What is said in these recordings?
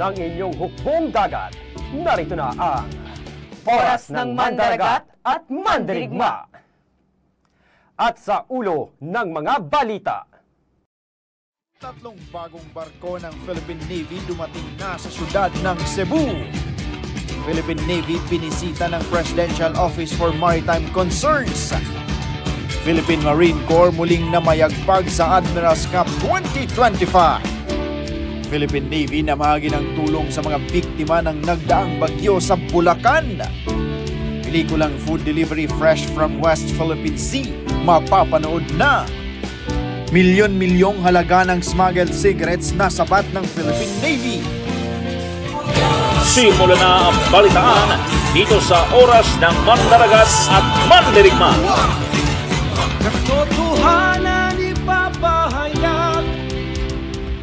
ng inyong hukbong dagat. Narito na ang Oras ng Mandaragat at Mandirigma. At sa ulo ng mga balita. Tatlong bagong barko ng Philippine Navy dumating na sa syudad ng Cebu. Philippine Navy binisita ng Presidential Office for Maritime Concerns. Philippine Marine Corps muling namayagpag sa Admirals Cup 2025. Philippine Navy namahagi ng tulong sa mga biktima ng nagdaang bagyo sa Bulacan. Pelikulang Food Delivery Fresh from West Philippine Sea mapapanood na. Milyon-milyong halaga ng smuggled cigarettes na sabat ng Philippine Navy. Simula na ang balitaan dito sa Oras ng Mandaragat at Mandirigma. Katotohanan ipapahayag,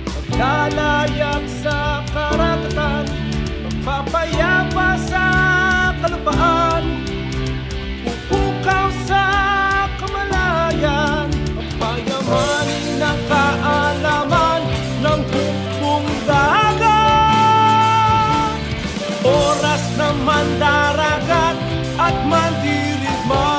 pagkalayag sa karagatan, magpapayapa sa kalupaan, pupukaw sa kamalayan, pagpayamanin ng kaalaman ng hukbong dagat. Oras ng Mandaragat at Mandirigma.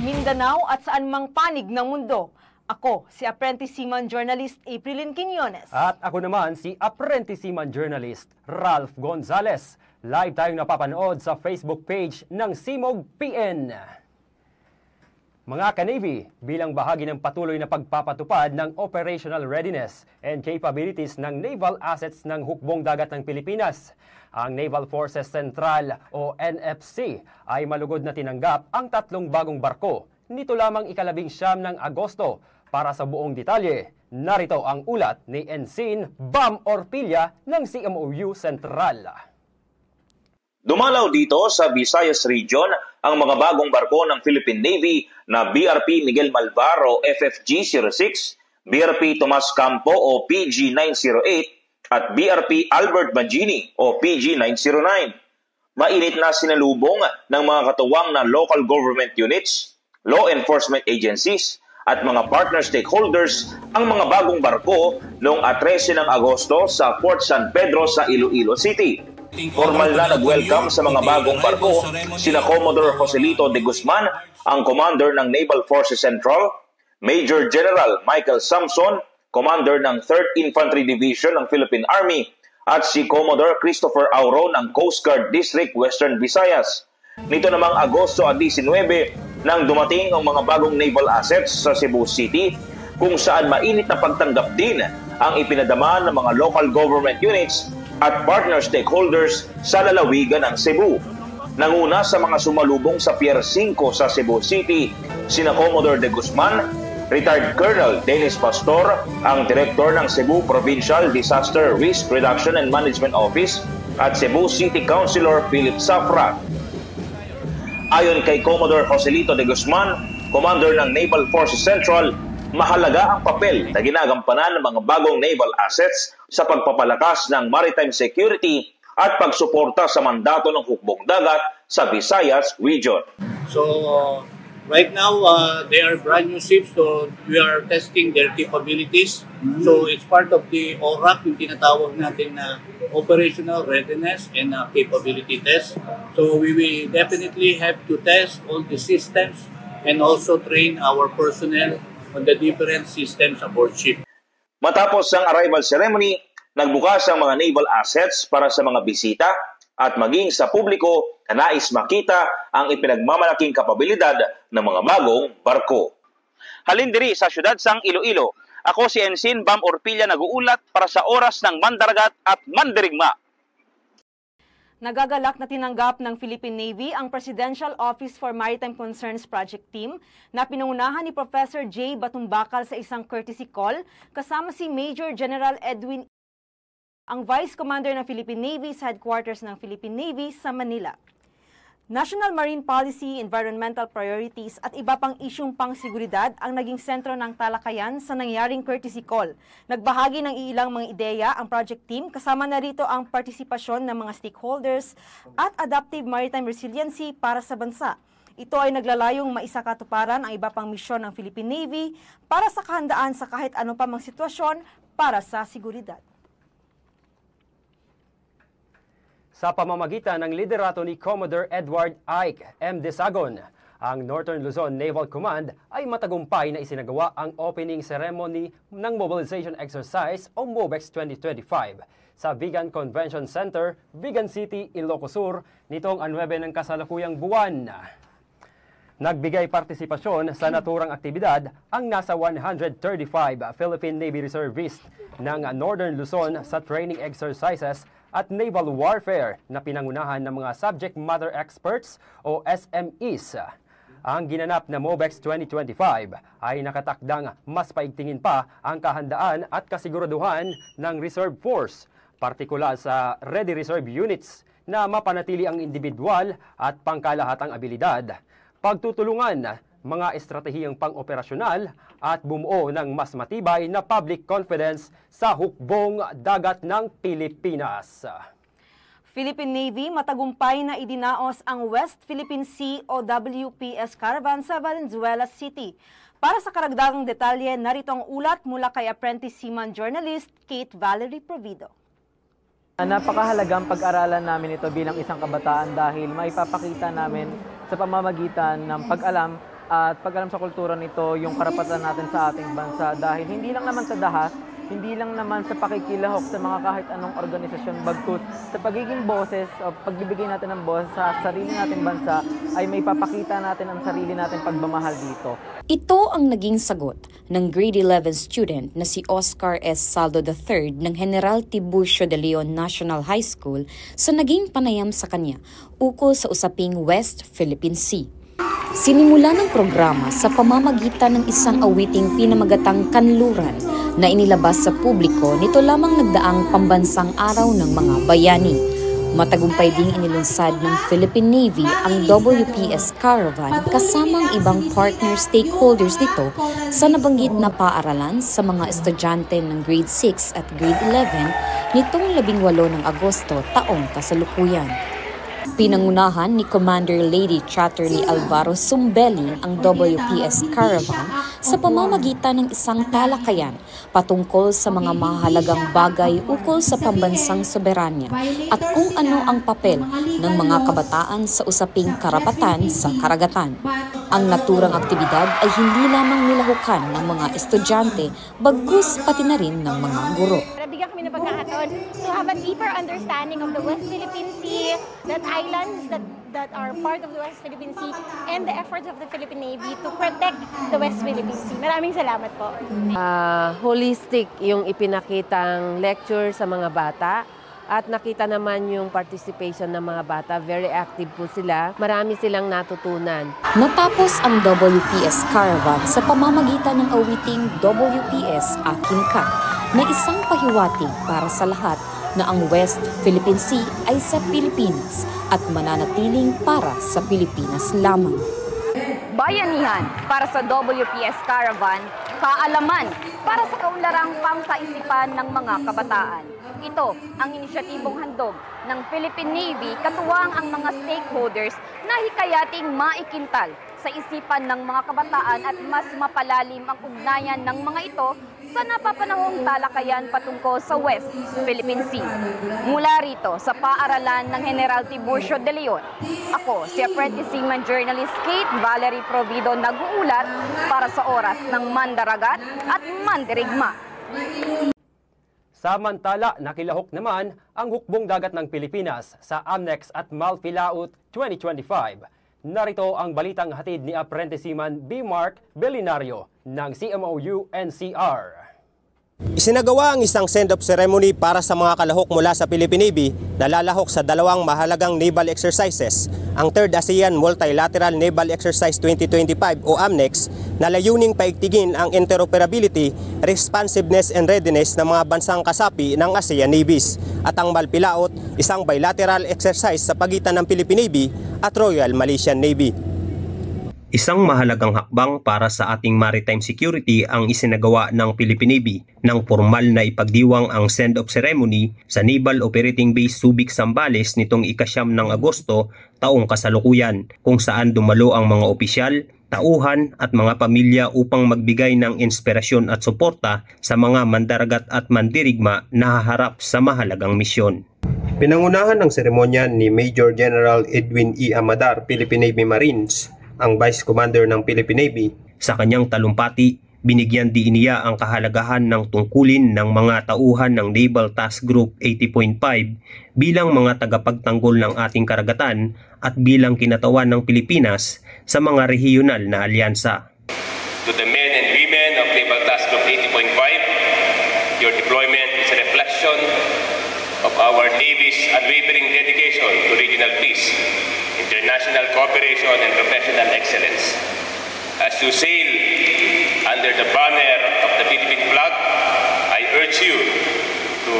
Mindanao at saan mang panig ng mundo. Ako, si Apprentice Seaman Journalist Aprilyn Quiñones. At ako naman si Apprentice Seaman Journalist Ralph Gonzalez. Live tayong napapanood sa Facebook page ng Simog PN. Mga ka-Navy, bilang bahagi ng patuloy na pagpapatupad ng operational readiness and capabilities ng naval assets ng hukbong dagat ng Pilipinas, ang Naval Forces Central o NFC ay malugod na tinanggap ang tatlong bagong barko nito lamang ika-19 ng Agosto. Para sa buong detalye, narito ang ulat ni Ensign Bam Orpilla ng CMOU Central. Dumalaw dito sa Visayas Region ang mga bagong barko ng Philippine Navy na BRP Miguel Malvaro FFG-06, BRP Tomas Campo o PG-908 at BRP Albert Magini o PG-909. Mainit na sinalubong ng mga katuwang na local government units, law enforcement agencies at mga partner stakeholders ang mga bagong barko noong 13 ng Agosto sa Fort San Pedro sa Iloilo City. Formal na nag-welcome sa mga bagong barko sina Commodore Joselito de Guzman, ang commander ng Naval Forces Central, Major General Michael Samson, commander ng 3rd Infantry Division ng Philippine Army, at si Commodore Christopher Auro ng Coast Guard District Western Visayas. Nito namang Agosto 19 nang dumating ang mga bagong naval assets sa Cebu City, kung saan mainit na pagtanggap din ang ipinadama ng mga local government units at partner stakeholders sa lalawigan ng Cebu. Nanguna sa mga sumalubong sa Pier 5 sa Cebu City, sina Commodore de Guzman, Retired Colonel Dennis Pastor, ang Director ng Cebu Provincial Disaster Risk Reduction and Management Office, at Cebu City Councilor Philip Safra. Ayon kay Commodore Joselito de Guzman, Commander ng Naval Forces Central, mahalaga ang papel na ginagampanan ng mga bagong naval assets sa pagpapalakas ng maritime security at pagsuporta sa mandato ng hukbong dagat sa Visayas Region. So, right now, they are brand new ships, so we are testing their capabilities. So, it's part of the ORAC, yung tinatawag natin na Operational Readiness and Capability Test. So, we will definitely have to test all the systems and also train our personnel on the different systems aboard ship. Matapos ang arrival ceremony, nagbukas ang mga naval assets para sa mga bisita at maging sa publiko na nais makita ang ipinagmamalaking kapabilidad ng mga bagong barko. Halindiri sa siyudad sang Iloilo, ako si Ensign Bam Orpilla nag-uulat para sa Oras ng Mandaragat at Mandirigma. Nagagalak na tinanggap ng Philippine Navy ang Presidential Office for Maritime Concerns Project Team na pinangunahan ni Professor J. Batumbakal sa isang courtesy call kasama si Major General Edwin, ang Vice Commander ng Philippine Navy sa headquarters ng Philippine Navy sa Manila. National Marine Policy, environmental priorities at iba pang isyung pang-seguridad ang naging sentro ng talakayan sa nangyaring courtesy call. Nagbahagi ng ilang mga ideya ang project team, kasama na rito ang partisipasyon ng mga stakeholders at adaptive maritime resiliency para sa bansa. Ito ay naglalayong maisakatuparan ang iba pang misyon ng Philippine Navy para sa kahandaan sa kahit ano pa mang sitwasyon para sa seguridad. Sa pamamagitan ng liderato ni Commodore Edward Ike M. Desagon, ang Northern Luzon Naval Command ay matagumpay na isinagawa ang opening ceremony ng Mobilization Exercise o MOBEX 2025 sa Vigan Convention Center, Vigan City, Ilocos Sur nitong 9 ng kasalukuyang buwan. Nagbigay partisipasyon sa naturang aktibidad ang nasa 135 Philippine Navy Reservists ng Northern Luzon sa training exercises at naval warfare na pinangunahan ng mga subject matter experts o SMEs. Ang ginanap na MOBEX 2025 ay nakatakdang mas paigtingin pa ang kahandaan at kasiguraduhan ng Reserve Force, partikular sa Ready Reserve Units na mapanatili ang individual at pangkalahatang abilidad, pagtutulungan, mga estratehiyang pang-operasyonal at bumuo ng mas matibay na public confidence sa hukbong dagat ng Pilipinas. Philippine Navy matagumpay na idinaos ang West Philippine Sea o WPS Caravan sa Valenzuela City. Para sa karagdagang detalye, narito ang ulat mula kay apprentice seaman journalist Kate Valerie Provido. Napakahalagang pag-aralan namin ito bilang isang kabataan dahil maipapakita namin sa pamamagitan ng pag-alam at pag-alam sa kultura nito yung karapatan natin sa ating bansa dahil hindi lang naman sa dahas, hindi lang naman sa pakikilahok sa mga kahit anong organisasyon, bagkus sa pagiging boses o pagbibigay natin ng boses sa sarili nating bansa ay may papakita natin ang sarili nating pagmamahal dito. Ito ang naging sagot ng grade 11 student na si Oscar S. Saldo III ng General Tiburcio de Leon National High School sa naging panayam sa kanya ukol sa usaping West Philippine Sea. Sinimula ng programa sa pamamagitan ng isang awiting pinamagatang kanluran na inilabas sa publiko nito lamang nagdaang pambansang araw ng mga bayani. Matagumpay ding inilunsad ng Philippine Navy ang WPS Caravan kasamang ibang partner stakeholders nito sa nabanggit na paaralan sa mga estudyante ng grade 6 at grade 11 nitong 18 ng Agosto taong kasalukuyan. Pinangunahan ni Commander Lady Chatterley Alvaro Sumbeli ang WPS Caravan sa pamamagitan ng isang talakayan patungkol sa mga mahalagang bagay ukol sa pambansang soberanya at kung ano ang papel ng mga kabataan sa usaping karapatan sa karagatan. Ang naturang aktibidad ay hindi lamang nilahukan ng mga estudyante, bagkus pati na rin ng mga guro. Bigyan kami ng pagkakataon to have a deeper understanding of the West Philippine Sea, that islands that are part of the West Philippine Sea, and the efforts of the Philippine Navy to protect the West Philippine Sea. Maraming salamat po. Holistic yung ipinakitang lecture sa mga bata. At nakita naman yung participation ng mga bata. Very active po sila. Marami silang natutunan. Natapos ang WPS Caravan sa pamamagitan ng awiting WPS Akin Ka na isang pahiwatig para sa lahat na ang West Philippine Sea ay sa Pilipinas at mananatiling para sa Pilipinas lamang. Bayanihan para sa WPS Caravan, kaalaman para sa kaunlarang pangkaisipan ng mga kabataan. Ito ang inisyatibong handog ng Philippine Navy katuwang ang mga stakeholders na hikayating maikintal sa isipan ng mga kabataan at mas mapalalim ang ugnayan ng mga ito sa napapanahong talakayan patungkol sa West Philippine Sea. Mula rito sa paaralan ng General Tiburcio de Leon, ako si apprentice seaman journalist Kate Valerie Provido nag-uulat para sa oras ng Mandaragat at Mandirigma. Samantala, nakilahok naman ang hukbong dagat ng Pilipinas sa Amnex at Malfilaut 2025. Narito ang balitang hatid ni apprentice seaman B. Mark Belinario ng CMOU NCR. Isinagawa ang isang send-off ceremony para sa mga kalahok mula sa Philippine Navy na lalahok sa dalawang mahalagang naval exercises, ang 3rd ASEAN Multilateral Naval Exercise 2025 o AMNEX na layuning paigtingin ang interoperability, responsiveness and readiness ng mga bansang kasapi ng ASEAN Navies, at ang Malfilaut, isang bilateral exercise sa pagitan ng Philippine Navy at Royal Malaysian Navy. Isang mahalagang hakbang para sa ating maritime security ang isinagawa ng Philippine Navy nang formal na ipagdiwang ang send-off ceremony sa Naval Operating Base Subic, Zambales nitong ika-9 ng Agosto taong kasalukuyan, kung saan dumalo ang mga opisyal, tauhan at mga pamilya upang magbigay ng inspirasyon at suporta sa mga mandaragat at mandirigma na haharap sa mahalagang misyon. Pinangunahan ng seremonya ni Major General Edwin E. Amadar, Philippine Navy Marines, ang Vice Commander ng Philippine Navy. Sa kanyang talumpati, binigyan din niya ang kahalagahan ng tungkulin ng mga tauhan ng Naval Task Group 80.5 bilang mga tagapagtanggol ng ating karagatan at bilang kinatawan ng Pilipinas sa mga rehiyonal na alyansa. To the men and women of Naval Task Group 80.5, your deployment is a reflection of our Navy's unwavering dedication to regional peace, international cooperation and professional excellence. As you sail under the banner of the Philippine flag, I urge you to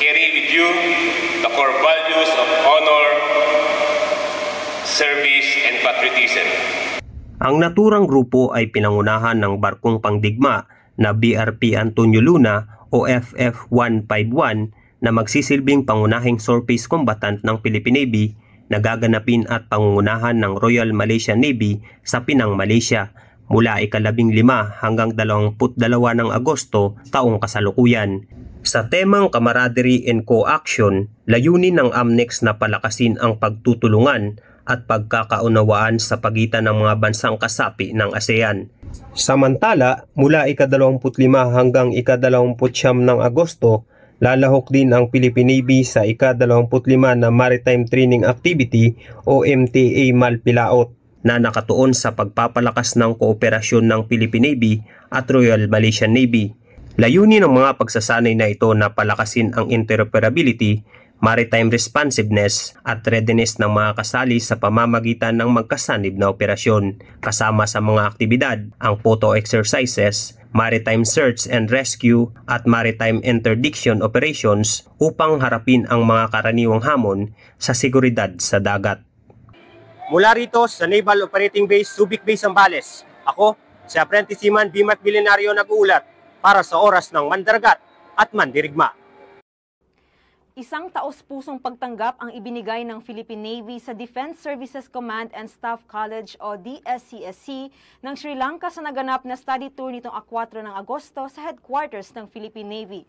carry with you the core values of honor, service, and patriotism. Ang naturang grupo ay pinangunahan ng barkong pangdigma na BRP Antonio Luna o FF-151 na magsisilbing pangunahing surface combatant ng Philippine Navy na gaganapin at pangungunahan ng Royal Malaysian Navy sa Pinang, Malaysia mula ika-15 hanggang 22 ng Agosto taong kasalukuyan. Sa temang camaraderie and co-action, layunin ng AMNEX na palakasin ang pagtutulungan at pagkakaunawaan sa pagitan ng mga bansang kasapi ng ASEAN. Samantala, mula ika-25 hanggang ika-29 ng Agosto, lalahok din ang Philippine Navy sa ika-25 na Maritime Training Activity o MTA Malpilaot na nakatuon sa pagpapalakas ng kooperasyon ng Philippine Navy at Royal Malaysian Navy. Layunin ng mga pagsasanay na ito na palakasin ang interoperability, maritime responsiveness at readiness ng mga kasali sa pamamagitan ng magkasanib na operasyon, kasama sa mga aktibidad ang photo exercises, maritime search and rescue at maritime interdiction operations upang harapin ang mga karaniwang hamon sa seguridad sa dagat. Mula rito sa Naval Operating Base Subic Bay, Zambales, ako si Apprentice Seaman Bimat Milenario nag-uulat para sa Oras ng Mandaragat at Mandirigma. Isang taos-pusong pagtanggap ang ibinigay ng Philippine Navy sa Defense Services Command and Staff College o DSCSC ng Sri Lanka sa naganap na study tour nitong 4 ng Agosto sa headquarters ng Philippine Navy.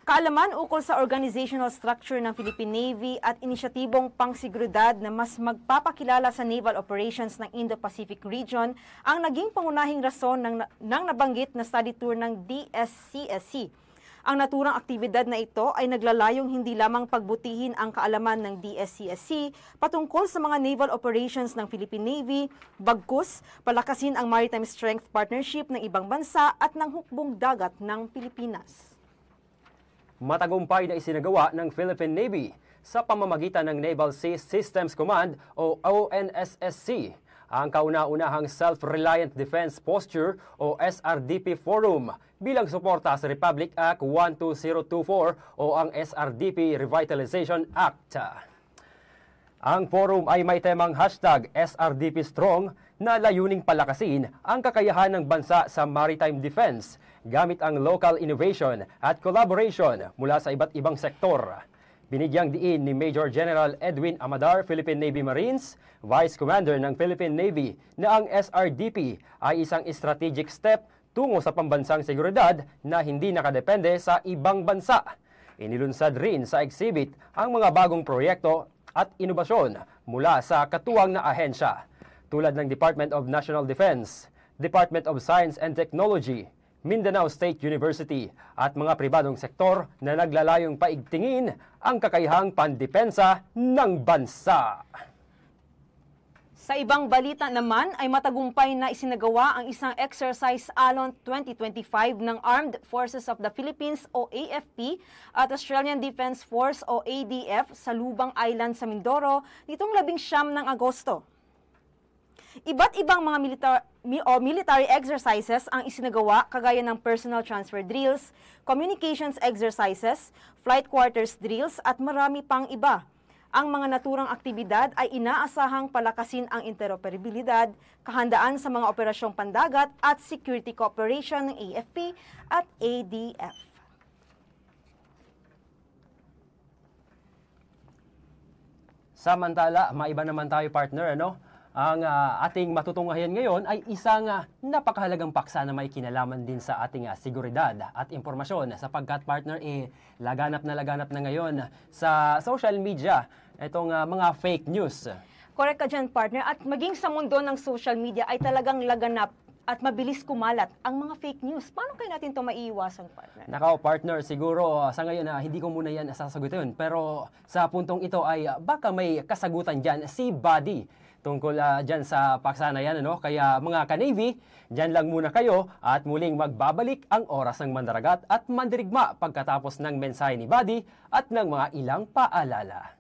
Kaalaman ukol sa organizational structure ng Philippine Navy at inisyatibong pangsiguridad na mas magpapakilala sa naval operations ng Indo-Pacific region ang naging pangunahing rason ng nabanggit na study tour ng DSCSC. Ang naturang aktibidad na ito ay naglalayong hindi lamang pagbutihin ang kaalaman ng DSCSC patungkol sa mga naval operations ng Philippine Navy, bagkus palakasin ang maritime strength partnership ng ibang bansa at ng hukbong dagat ng Pilipinas. Matagumpay na isinagawa ng Philippine Navy sa pamamagitan ng Naval Sea Systems Command o ONSSC ang kauna-unahang Self-Reliant Defense Posture o SRDP Forum bilang suporta sa Republic Act 12024 o ang SRDP Revitalization Act. Ang forum ay may temang #SRDP Strong na layuning palakasin ang kakayahan ng bansa sa maritime defense gamit ang local innovation at collaboration mula sa iba't ibang sektor. Binigyang diin ni Major General Edwin Amadar, Philippine Navy Marines, Vice Commander ng Philippine Navy, na ang SRDP ay isang strategic step tungo sa pambansang seguridad na hindi nakadepende sa ibang bansa. Inilunsad rin sa exhibit ang mga bagong proyekto at inobasyon mula sa katuwang na ahensya, tulad ng Department of National Defense, Department of Science and Technology, Mindanao State University at mga pribadong sektor na naglalayong paigtingin ang kakayahang pandepensa ng bansa. Sa ibang balita naman ay matagumpay na isinagawa ang isang exercise Alon 2025 ng Armed Forces of the Philippines o AFP at Australian Defence Force o ADF sa Lubang Island sa Mindoro nitong 19 ng Agosto. Iba't ibang mga military exercises ang isinagawa kagaya ng personal transfer drills, communications exercises, flight quarters drills at marami pang iba. Ang mga naturang aktibidad ay inaasahang palakasin ang interoperabilidad, kahandaan sa mga operasyong pandagat at security cooperation ng AFP at ADF. Samantala, maiba naman tayo partner, ano? Ang ating matutunghayan ngayon ay isang napakahalagang paksa na may kinalaman din sa ating seguridad at impormasyon sapagkat partner laganap na ngayon sa social media itong mga fake news. Correct ka dyan partner, at maging sa mundo ng social media ay talagang laganap at mabilis kumalat ang mga fake news. Paano kaya natin ito maiiwasan, partner? Nakaw, partner, siguro sa ngayon hindi ko muna yan sasagutin. Pero sa puntong ito ay baka may kasagutan dyan si Buddy tungkol dyan sa paksa na yan. Ano? Kaya mga ka-Navy, dyan lang muna kayo at muling magbabalik ang oras ng mandaragat at mandirigma pagkatapos ng mensahe ni Buddy at ng mga ilang paalala.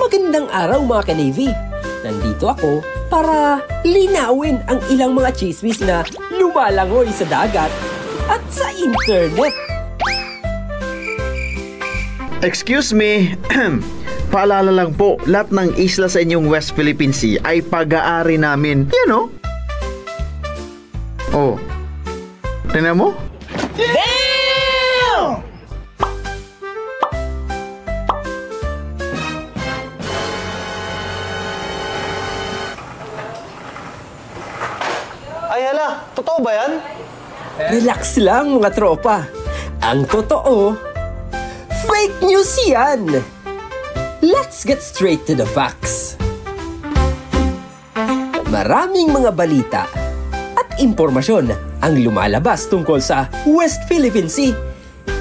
Magandang araw mga ka-Navy! Nandito ako para linawin ang ilang mga chismis na lumalangoy sa dagat at sa internet. Excuse me, paalala lang po, lahat ng isla sa inyong West Philippine Sea ay pag-aari namin. You know? Oh, tingnan mo? Damn! Ay hala, totoo ba yan? Relax lang mga tropa. Ang totoo, fake news yan! Let's get straight to the facts. Maraming mga balita at impormasyon ang lumalabas tungkol sa West Philippine Sea.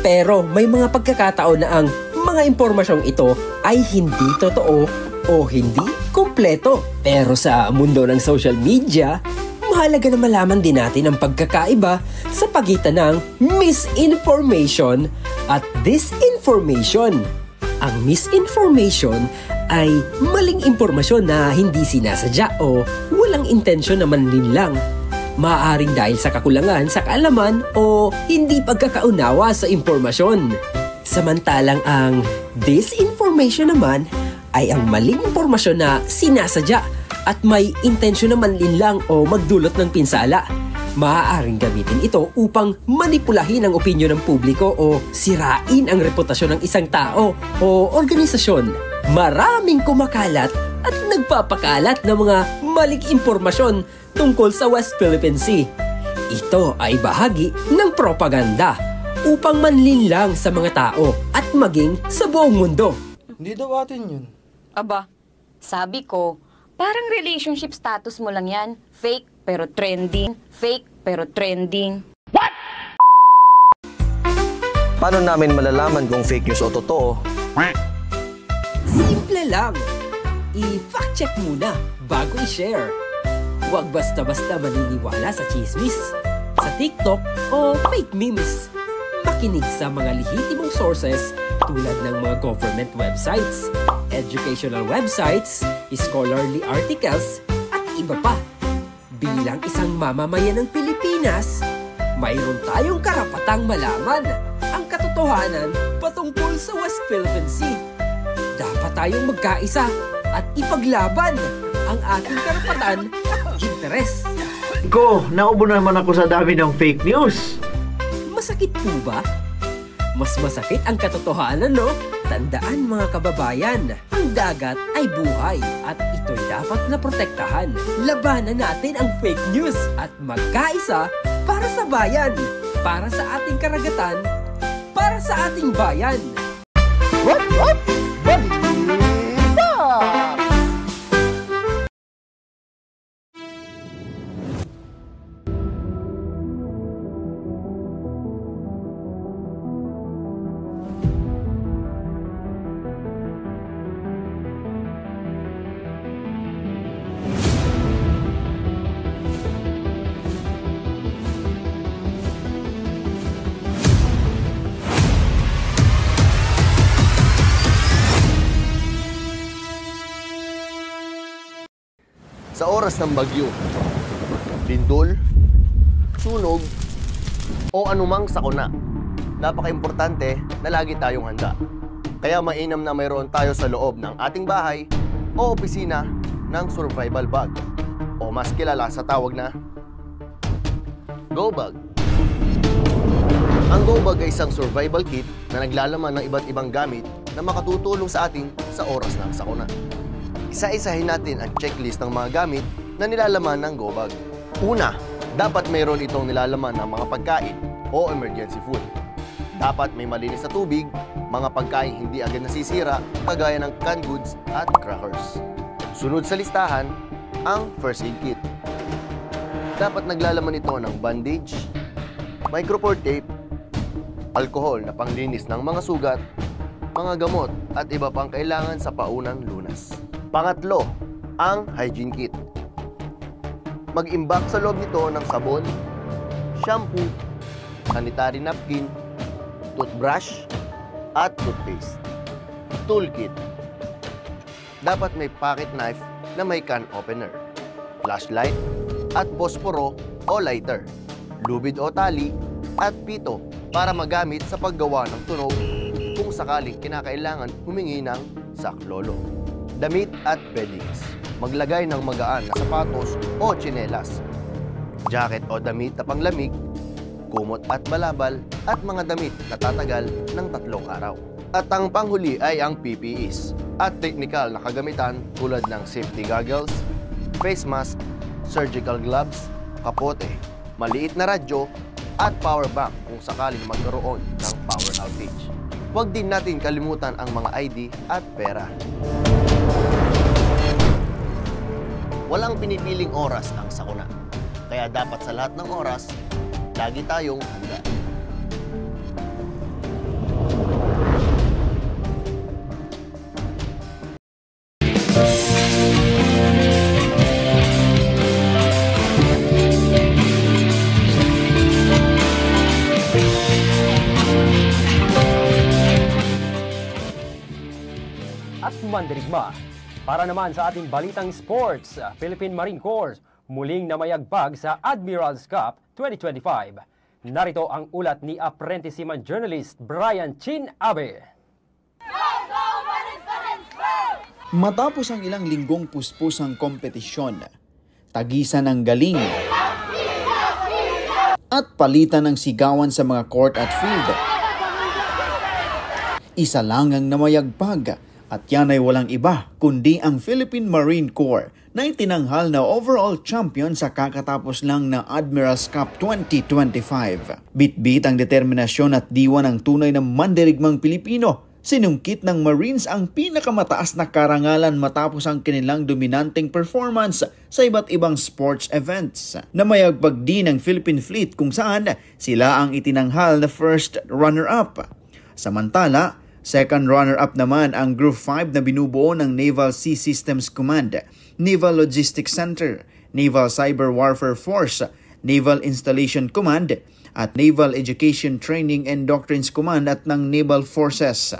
Pero may mga pagkakataon na ang mga impormasyong ito ay hindi totoo o hindi kumpleto. Pero sa mundo ng social media, mahalaga na malaman din natin ang pagkakaiba sa pagitan ng misinformation at disinformation. Ang misinformation ay maling impormasyon na hindi sinasadya o walang intensyon na manlinlang. Maaaring dahil sa kakulangan sa kaalaman o hindi pagkakaunawa sa impormasyon. Samantalang ang disinformation naman ay ang maling impormasyon na sinasadya at may intensyon na manlinlang o magdulot ng pinsala. Maaaring gamitin ito upang manipulahin ang opinyon ng publiko o sirain ang reputasyon ng isang tao o organisasyon. Maraming kumakalat at nagpapakalat ng mga maling impormasyon tungkol sa West Philippine Sea. Ito ay bahagi ng propaganda upang manlinlang sa mga tao at maging sa buong mundo. Hindi daw atin yun. Aba, sabi ko, parang relationship status mo lang yan. Fake pero trending. Fake pero trending. What? Paano namin malalaman kung fake news o totoo? Simple lang. I-fact check muna bago i-share. Huwag basta-basta maniniwala sa chismis, sa TikTok o fake memes. Makinig sa mga lehitimong sources tulad ng mga government websites, educational websites, scholarly articles, at iba pa. Bilang isang mamamayan ng Pilipinas, mayroon tayong karapatang malaman ang katotohanan patungkol sa West Philippine Sea. Dapat tayong magkaisa at ipaglaban ang ating karapatan at interes. Ko, naubo naman ako sa dami ng fake news. Masakit po ba? Mas masakit ang katotohanan, no? Tandaan mga kababayan, ang dagat ay buhay at ito'y dapat na protektahan. Labanan natin ang fake news at magkaisa para sa bayan, para sa ating karagatan, para sa ating bayan. What? Sa oras ng bagyo, lindol, sunog, o anumang sakuna, napaka-importante na lagi tayong handa. Kaya mainam na mayroon tayo sa loob ng ating bahay o opisina ng survival bag o mas kilala sa tawag na Go Bag. Ang Go Bag ay isang survival kit na naglalaman ng iba't ibang gamit na makatutulong sa atin sa oras ng sakuna. Isa-isahin natin ang checklist ng mga gamit na nilalaman ng Go Bag. Una, dapat mayroon itong nilalaman ng mga pagkain o emergency food. Dapat may malinis na tubig, mga pagkain hindi agad nasisira, kagaya ng canned goods at crackers. Sunod sa listahan, ang first aid kit. Dapat naglalaman ito ng bandage, micropore tape, alkohol na panglinis ng mga sugat, mga gamot at iba pang kailangan sa paunang lunas. Pangatlo, ang hygiene kit. Mag-imbak sa loob nito ng sabon, shampoo, sanitary napkin, toothbrush, at toothpaste. Toolkit. Dapat may pocket knife na may can opener, flashlight, at posporo o lighter, lubid o tali, at pito para magamit sa paggawa ng tunog kung sakaling kinakailangan humingi ng saklolo. Damit at beddings. Maglagay ng magaan na sapatos o tsinelas, jacket o damit na panglamig, kumot at balabal, at mga damit na tatagal ng 3 araw. At ang panghuli ay ang PPEs at technical na kagamitan tulad ng safety goggles, face mask, surgical gloves, kapote, maliit na radyo, at power bank kung sakaling magkaroon ng power outage. Huwag din natin kalimutan ang mga ID at pera. Walang pinipiling oras ang sakuna, kaya dapat sa lahat ng oras, lagi tayong handa. At mandirigma. Para naman sa ating balitang sports, Philippine Marine Corps muling namayagbag sa Admirals Cup 2025. Narito ang ulat ni Apprentice Seaman journalist Brian Chin Abe. Matapos ang ilang linggong puspusang kompetisyon, tagisan ng galing at palitan ng sigawan sa mga court at field, isa lang ang namayagpag. At yan ay walang iba kundi ang Philippine Marine Corps na itinanghal na overall champion sa kakatapos lang na Admirals Cup 2025. Bitbit ang determinasyon at diwa ng tunay na mandirigmang Pilipino. Sinungkit ng Marines ang pinakamataas na karangalan matapos ang kanilang dominanteng performance sa iba't ibang sports events. Namayagpag din ang Philippine Fleet kung saan sila ang itinanghal na first runner-up. Samantala, second runner-up naman ang Group 5 na binubuo ng Naval Sea Systems Command, Naval Logistics Center, Naval Cyber Warfare Force, Naval Installation Command, at Naval Education Training and Doctrines Command at ng Naval Forces.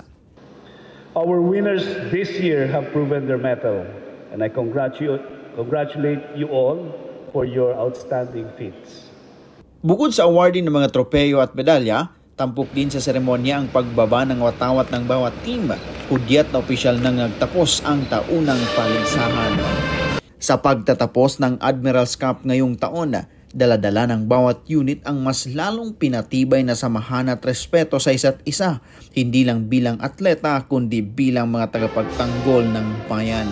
Our winners this year have proven their mettle, and I congratulate you all for your outstanding feats. Bukod sa awarding ng mga tropeyo at medalya, tampok din sa seremonya ang pagbaba ng watawat ng bawat team. Hudyat na opisyal nang nagtapos ang taunang paligsahan. Sa pagtatapos ng Admirals Cup ngayong taon, dala-dala ng bawat unit ang mas lalong pinatibay na samahan at respeto sa isa't isa, hindi lang bilang atleta kundi bilang mga tagapagtanggol ng bayan.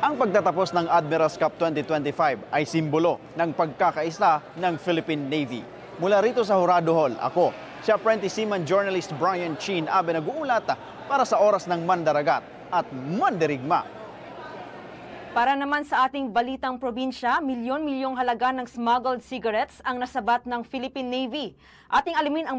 Ang pagtatapos ng Admirals Cup 2025 ay simbolo ng pagkakaisa ng Philippine Navy. Mula rito sa Jurado Hall, ako, si Apprentice Seaman journalist Brian Chin Abe nag-uulat para sa Oras ng Mandaragat at Mandirigma. Para naman sa ating balitang probinsya, milyon-milyong halaga ng smuggled cigarettes ang nasabat ng Philippine Navy. Ating alamin ang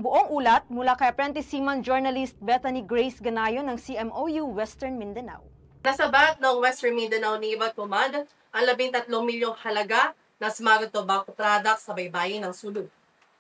buong ulat mula kay Apprentice Seaman journalist Bethany Grace Ganayo ng CMOU Western Mindanao. Nasabat ng Western Mindanao Naval Command ang 13 milyong halaga na smuggled tobacco products sa baybayin ng Sulu.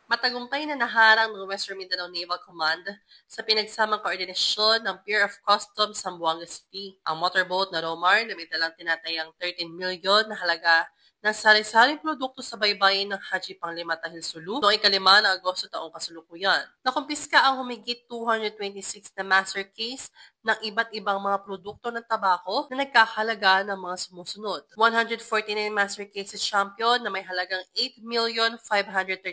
Matagumpay na naharang ng Western Mindanao Naval Command sa pinagsamang koordinasyon ng Bureau of Customs sa Zamboanga City. Ang motorboat na Romar na may dalang tinatayang 13 milyon na halaga ng sari-saring produkto sa baybayin ng Haji Panglima Tahil Sulu noong 5 ng Agosto taong kasalukuyan. Nakumpiska ang humigit 226 na master case ng iba't ibang mga produkto ng tabako na nagkahalaga ng mga sumusunod. 149 master cases champion na may halagang 8,537,700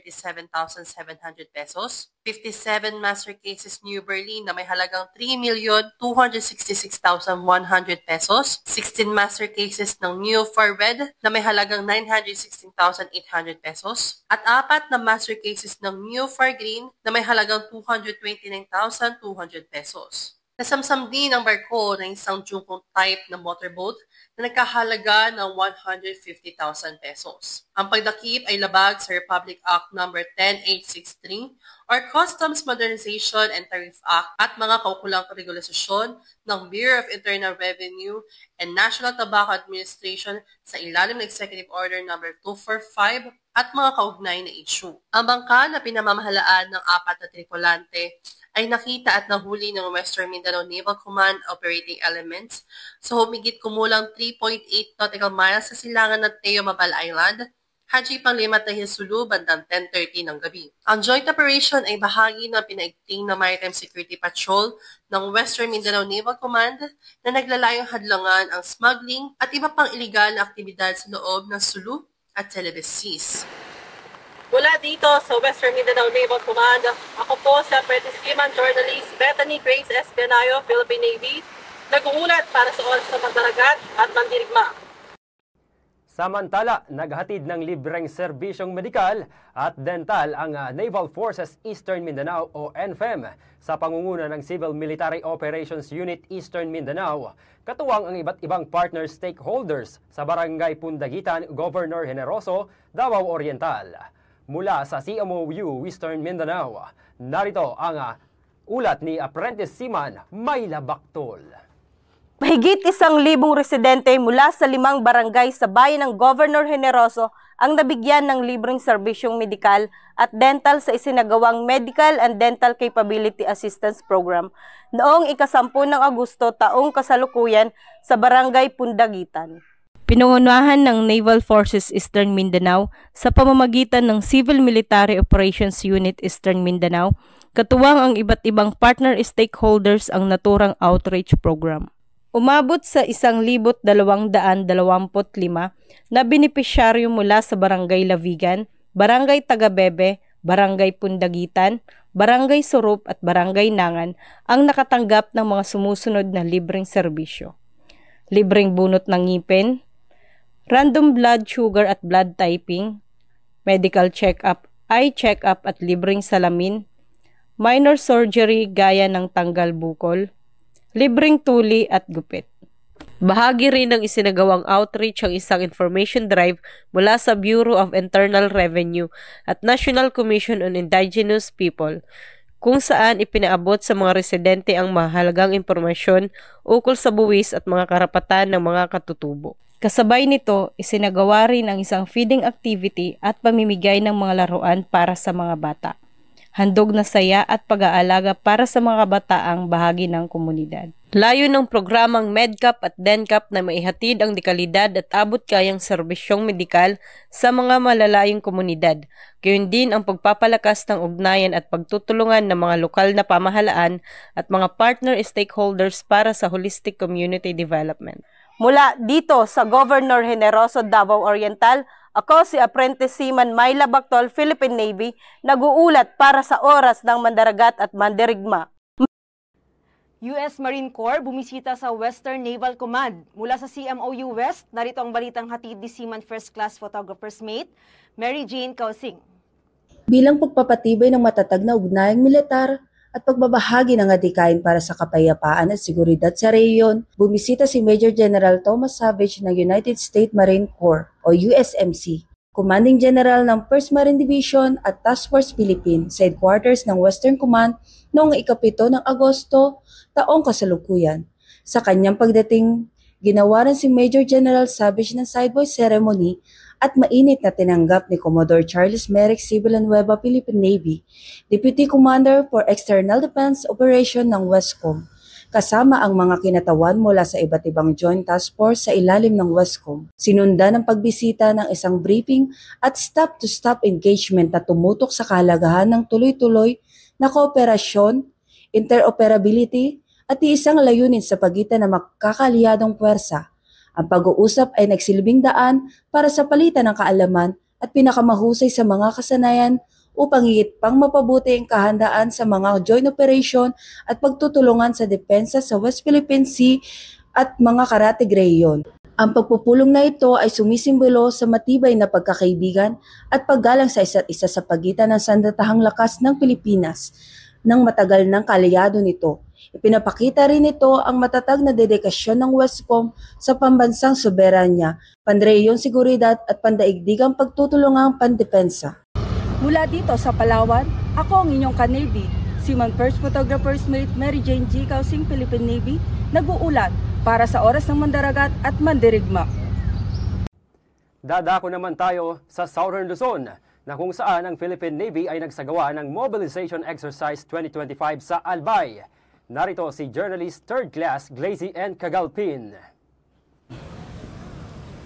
pesos. 57 master cases New Berlin na may halagang 3,266,100 pesos. 16 master cases ng New Far Red na may halagang 916,800 pesos. At 4 na master cases ng New Far Green na may halagang 229,200 pesos. Nasamsam din ang barko ng isang Jungkong type na motorboat na nagkahalaga ng 150,000 pesos. Ang pagdakip ay labag sa Republic Act No. 10863 or Customs Modernization and Tariff Act at mga kaukulang regulasyon ng Bureau of Internal Revenue and National Tobacco Administration sa ilalim ng Executive Order No. 245 at mga kaugnay na issue. Ang bangka na pinamamahalaan ng 4 na tripulante ay nakita at nahuli ng Western Mindanao Naval Command Operating Elements sa humigit kumulang 3.8 nautical miles sa silangan ng Teo Mabal Island, Haji Panglima Tahil Sulu, bandang 10:30 ng gabi. Ang joint operation ay bahagi ng pinaigting na Maritime Security Patrol ng Western Mindanao Naval Command na naglalayong hadlangan ang smuggling at iba pang iligal na aktibidad sa loob ng Sulu at Celebes Seas. Mula dito sa Western Mindanao Naval Command, ako po sa Apprentice Seaman Journalist Bethany Grace Espinayo, Philippine Navy, nag-uulat para sa oras ng Mandaragat at Mandirigma. Samantala, naghatid ng libreng serbisyong medikal at dental ang Naval Forces Eastern Mindanao o NFEM sa pangunguna ng Civil Military Operations Unit Eastern Mindanao, katuwang ang iba't ibang partner stakeholders sa Barangay Pundagitan, Governor Generoso, Davao Oriental. Mula sa CMOU Eastern Mindanao, narito ang ulat ni Apprentice Seaman Mayla Bactol. Mahigit 1,000 residente mula sa 5 barangay sa bayan ng Governor Generoso ang nabigyan ng libreng serbisyong medikal at dental sa isinagawang Medical and Dental Capability Assistance Program noong 10 ng Agosto taong kasalukuyan sa Barangay Pundagitan. Pinangunahan ng Naval Forces Eastern Mindanao sa pamamagitan ng Civil Military Operations Unit Eastern Mindanao, katuwang ang iba't ibang partner stakeholders ang naturang outreach program. Umabot sa 1,225 na benepisyaryo mula sa Barangay Lavigan, Barangay Tagabebe, Barangay Pundagitan, Barangay Surup at Barangay Nangan ang nakatanggap ng mga sumusunod na libreng serbisyo. Libreng bunot ng ngipin, random blood sugar at blood typing, medical check-up, eye check-up at libreng salamin, minor surgery gaya ng tanggal bukol, libreng tuli at gupit. Bahagi rin ng isinagawang outreach ang isang information drive mula sa Bureau of Internal Revenue at National Commission on Indigenous People, kung saan ipinaabot sa mga residente ang mahalagang impormasyon ukol sa buwis at mga karapatan ng mga katutubo. Kasabay nito, isinagawa rin ang isang feeding activity at pamimigay ng mga laruan para sa mga bata. Handog na saya at pag-aalaga para sa mga bataang bahagi ng komunidad. Layo ng programang MedCap at DenCap na maihatid ang dekalidad at abot-kayang serbisyong medikal sa mga malalayong komunidad. Gayon din ang pagpapalakas ng ugnayan at pagtutulungan ng mga lokal na pamahalaan at mga partner stakeholders para sa holistic community development. Mula dito sa Governor Generoso, Davao Oriental, ako si Apprentice Seaman Mayla Bactol, Philippine Navy, nag-uulat para sa oras ng Mandaragat at Mandirigma. US Marine Corps bumisita sa Western Naval Command. Mula sa CMOU West, narito ang balitang hatid ni Seaman First Class Photographer's Mate, Mary Jane Kausing. Bilang pagpapatibay ng matatag na ugnayang militar at pagbabahagi ng adikain para sa kapayapaan at seguridad sa rehiyon, bumisita si Major General Thomas Savage ng United States Marine Corps o USMC, Commanding General ng 1st Marine Division at Task Force Philippines sa headquarters ng Western Command noong 7 ng Agosto taong kasalukuyan. Sa kanyang pagdating, ginawaran si Major General Savage ng sideboy ceremony at mainit na tinanggap ni Commodore Charles Merrick Sibilanueva, Philippine Navy, Deputy Commander for External Defense Operation ng Westcom, kasama ang mga kinatawan mula sa iba't ibang Joint Task Force sa ilalim ng WESCOM. Sinundan ng pagbisita ng isang briefing at stop-to-stop engagement na tumutok sa kahalagahan ng tuloy-tuloy na kooperasyon, interoperability at isang layunin sa pagitan ng magkakaliyadong puwersa. Ang pag-uusap ay nagsilbing daan para sa palitan ng kaalaman at pinakamahusay sa mga kasanayan upang higit pang mapabuti ang kahandaan sa mga joint operation at pagtutulungan sa depensa sa West Philippine Sea at mga karatig rehiyon. Ang pagpupulong na ito ay sumisimbolo sa matibay na pagkakaibigan at paggalang sa isa't isa sa pagitan ng sandatahang lakas ng Pilipinas ng matagal ng kalayado nito. Ipinapakita rin ito ang matatag na dedikasyon ng WESCOM sa pambansang soberanya, panrehiyong seguridad at pandaigdigang pagtutulungang pandepensa. Mula dito sa Palawan, ako ang inyong ka-Navy, Seaman First Photographer's Mate Mary Jane G. Kausing Philippine Navy, nag-uulat para sa oras ng mandaragat at mandirigma. Dadako naman tayo sa Southern Luzon, na kung saan ang Philippine Navy ay nagsagawa ng Mobilization Exercise 2025 sa Albay. Narito si journalist 3rd class Glazy N. Cagalpin.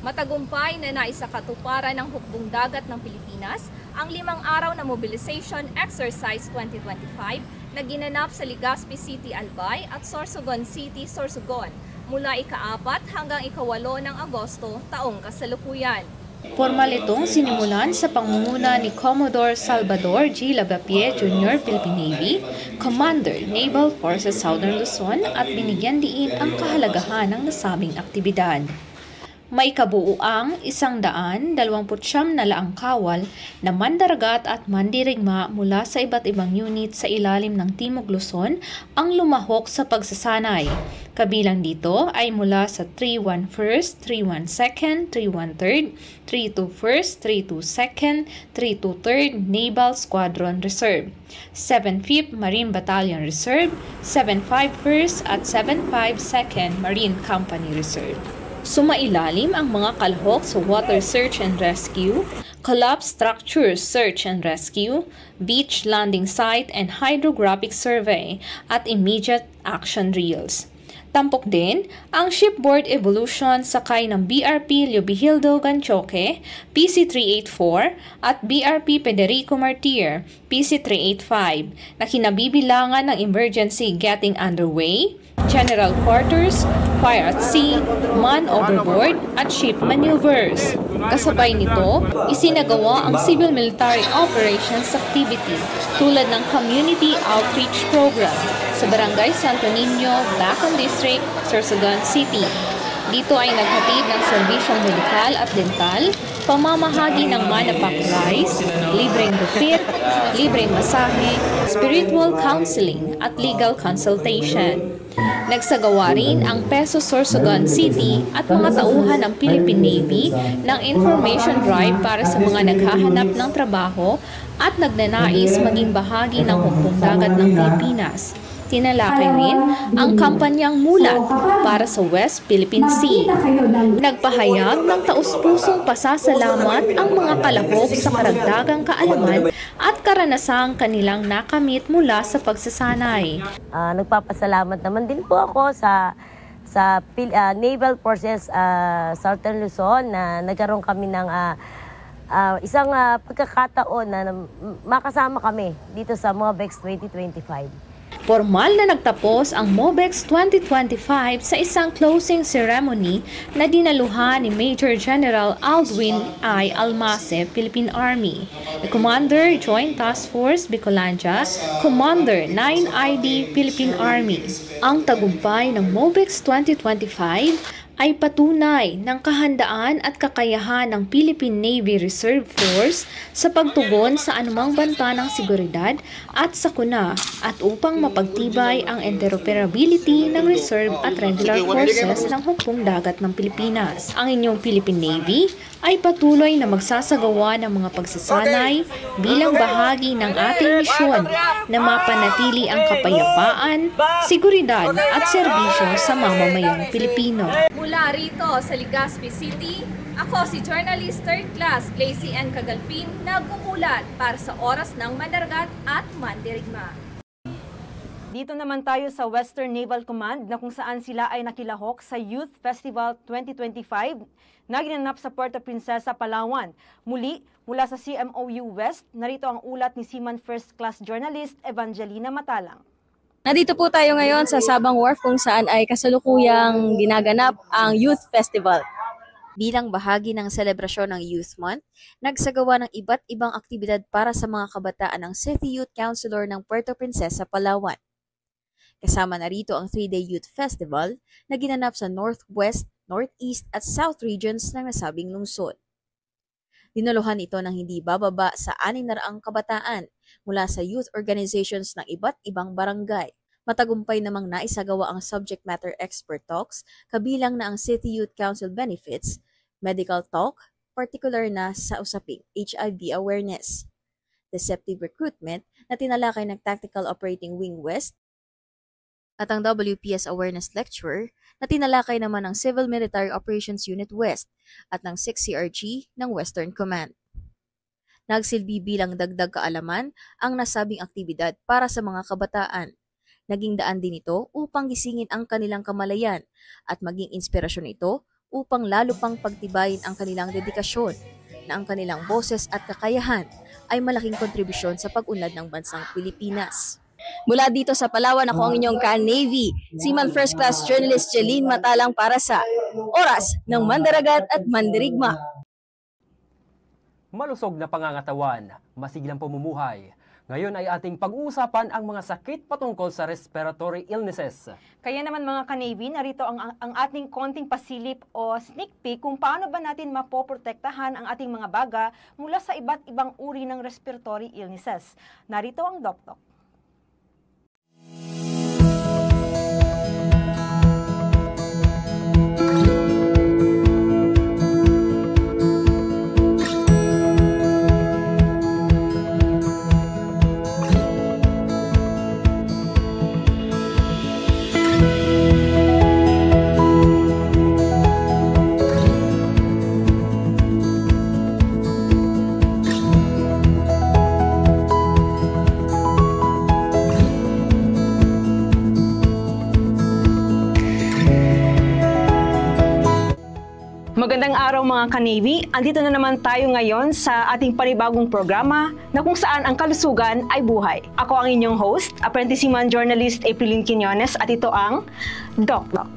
Matagumpay na naisakatuparan ng hukbong dagat ng Pilipinas ang 5 araw na Mobilization Exercise 2025 na ginanap sa Legazpi City, Albay at Sorsogon City, Sorsogon mula ika-4 hanggang ika-8 ng Agosto taong kasalukuyan. Formal itong sinimulan sa pangunguna ni Commodore Salvador G. Lavapié Jr. Philippine Navy, Commander Naval Forces Southern Luzon at binigyan diin ang kahalagahan ng nasabing aktibidad. May kabuuang 129 na laang kawal na mandaragat at mandirigma mula sa iba't ibang unit sa ilalim ng Timog Luzon ang lumahok sa pagsasanay. Kabilang dito ay mula sa 311st, 312nd, 313rd, 321st, 322nd, 323rd Naval Squadron Reserve, 7th Marine Battalion Reserve, 751st at 752nd Marine Company Reserve. Sumailalim ang mga kalahok sa water search and rescue, collapsed structures search and rescue, beach landing site and hydrographic survey at immediate action drills. Tampok din ang shipboard evolution sakay ng BRP Leovigildo Ganchoque, PC-384 at BRP Federico Martir, PC-385 na kinabibilangan ng emergency getting underway, general quarters, fire at sea, man overboard at ship maneuvers. Kasabay nito, isinagawa ang civil military operations activity tulad ng community outreach program sa Barangay Santo Niño, Bacon District, Sorsogon City. Dito ay naghatid ng serbisyong medikal at dental, pamamahagi ng Manapak Rice, libreng gupit, libreng masahe, spiritual counseling at legal consultation. Nagsagawa rin ang Peso Sorsogon City at mga tauhan ng Philippine Navy ng information drive para sa mga naghahanap ng trabaho at nagnanais maging bahagi ng hukbong dagat ng Pilipinas. Tinalakay rin ang kampanyang Mulat para sa West Philippine Sea. Nagpahayag ng taus-pusong pasasalamat ang mga kalahok sa karagdagang kaalaman at karanasang kanilang nakamit mula sa pagsasanay. Nagpapasalamat naman din po ako sa Naval Forces Southern Luzon na nagkaroon kami ng isang pagkakataon na makasama kami dito sa MOBEX 2025. Formal na nagtapos ang MOBEX 2025 sa isang closing ceremony na dinaluhan ni Major General Aldwin I. Almase, Philippine Army, Commander Joint Task Force Bicolandia, Commander 9ID Philippine Army. Ang tagumpay ng MOBEX 2025 ay patunay ng kahandaan at kakayahan ng Philippine Navy Reserve Force sa pagtugon sa anumang banta ng seguridad at sakuna at upang mapagtibay ang interoperability ng reserve at regular forces ng hukbong dagat ng Pilipinas. Ang inyong Philippine Navy ay patuloy na magsasagawa ng mga pagsasanay bilang bahagi ng ating misyon na mapanatili ang kapayapaan, seguridad at serbisyo sa mamamayang Pilipino. Mula rito sa Legazpi City, ako si journalist 3rd class Glazy N. Cagalpin, nag-uulat para sa oras ng mandaragat at mandirigma. Dito naman tayo sa Western Naval Command na kung saan sila ay nakilahok sa Youth Festival 2025 na ginanap sa Puerto Princesa, Palawan. Muli, mula sa CMOU West, narito ang ulat ni Seaman First Class Journalist Evangelina Matalang. Nandito po tayo ngayon sa Sabang Wharf kung saan ay kasalukuyang ginaganap ang Youth Festival. Bilang bahagi ng selebrasyon ng Youth Month, nagsagawa ng iba't ibang aktibidad para sa mga kabataan ng City Youth Councilor ng Puerto Princesa, Palawan. Kasama na rito ang 3-day Youth Festival na ginanap sa Northwest, Northeast at South regions ng nasabing lungsod. Dinalohan ito ng hindi bababa sa 600 kabataan mula sa youth organizations ng iba't ibang barangay. Matagumpay namang naisagawa ang subject matter expert talks, kabilang na ang City Youth Council benefits, medical talk, particular na sa usaping HIV awareness, deceptive recruitment na tinalakay ng Tactical Operating Wing West, at ang WPS Awareness Lecture na tinalakay naman ng Civil Military Operations Unit West at ng 6th CRG ng Western Command. Nagsilbi bilang dagdag kaalaman ang nasabing aktibidad para sa mga kabataan. Naging daan din ito upang gisingin ang kanilang kamalayan at maging inspirasyon ito upang lalo pang pagtibayin ang kanilang dedikasyon na ang kanilang boses at kakayahan ay malaking kontribusyon sa pag-unlad ng bansang Pilipinas. Mula dito sa Palawan, ako ang inyong ka-Navy, Seaman First Class Journalist Jeline Matalang para sa Oras ng Mandaragat at Mandirigma. Malusog na pangangatawan, masiglang pamumuhay. Ngayon ay ating pag-uusapan ang mga sakit patungkol sa respiratory illnesses. Kaya naman mga ka-Navy, narito ang ating konting pasilip o sneak peek kung paano ba natin mapoprotektahan ang ating mga baga mula sa iba't ibang uri ng respiratory illnesses. Narito ang Doktok. Magandang araw mga ka-Navy. Andito na naman tayo ngayon sa ating panibagong programa na kung saan ang kalusugan ay buhay. Ako ang inyong host, Apprentice Seaman Journalist Aprilyn Quiñones at ito ang Doktok.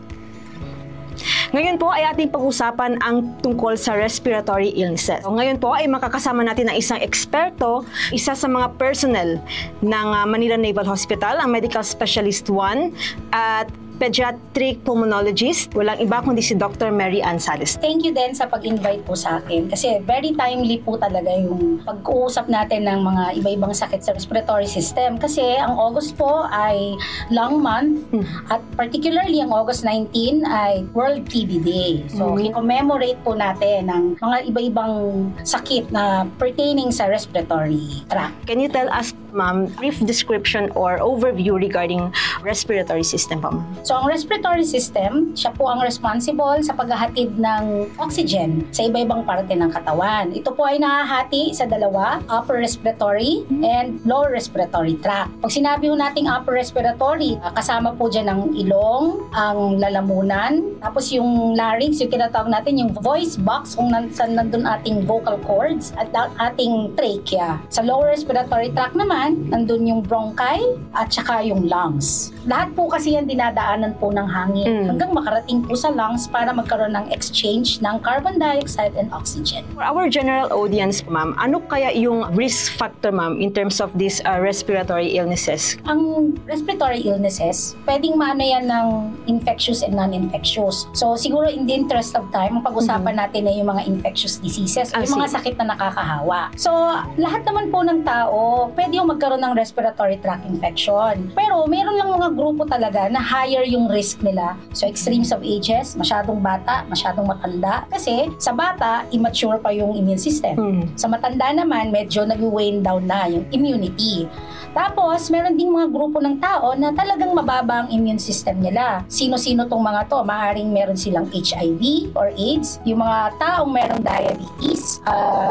Ngayon po ay ating pag-usapan ang tungkol sa respiratory illnesses. So, ngayon po ay makakasama natin ang isang eksperto, isa sa mga personnel ng Manila Naval Hospital, ang Medical Specialist 1 at Pediatric Pulmonologist, walang iba kundi si Dr. Mary Ann Sales. Thank you din sa pag-invite po sa akin kasi very timely po talaga yung pag-uusap natin ng mga iba-ibang sakit sa respiratory system kasi ang August po ay lung month at particularly ang August 19 ay World TB Day. So, i-commemorate po natin ang mga iba-ibang sakit na pertaining sa respiratory tract. Can you tell us, ma'am, brief description or overview regarding respiratory system, ma'am? So, ang respiratory system, siya po ang responsible sa paghahatid ng oxygen sa iba-ibang parte ng katawan. Ito po ay nahahati sa dalawa, upper respiratory and lower respiratory tract. Pag sinabi po nating upper respiratory, kasama po dyan ang ilong, ang lalamunan, tapos yung larynx, yung tinatawag natin yung voice box kung nandun ating vocal cords at ating trachea. Sa lower respiratory tract naman, nandun yung bronchi at saka yung lungs. Lahat po kasi yan dinadaanan po ng hangin hanggang makarating po sa lungs para magkaroon ng exchange ng carbon dioxide and oxygen. For our general audience, ma'am, ano kaya yung risk factor, ma'am, in terms of these respiratory illnesses? Ang respiratory illnesses, pwedeng maano yan ng infectious and non-infectious. So siguro in the interest of time, ang pag-usapan natin ay yung mga infectious diseases, yung mga sakit na nakakahawa. So lahat naman po ng tao, pwede yung magkaroon ng respiratory tract infection. Pero meron lang mga grupo talaga na higher yung risk nila. So extremes of ages, masyadong bata, masyadong matanda. Kasi sa bata, immature pa yung immune system. Sa matanda naman, medyo nag-wane down na yung immunity. Tapos, meron ding mga grupo ng tao na talagang mababa ang immune system nila. Sino-sino tong mga to? Maaring meron silang HIV or AIDS. Yung mga taong meron diabetes.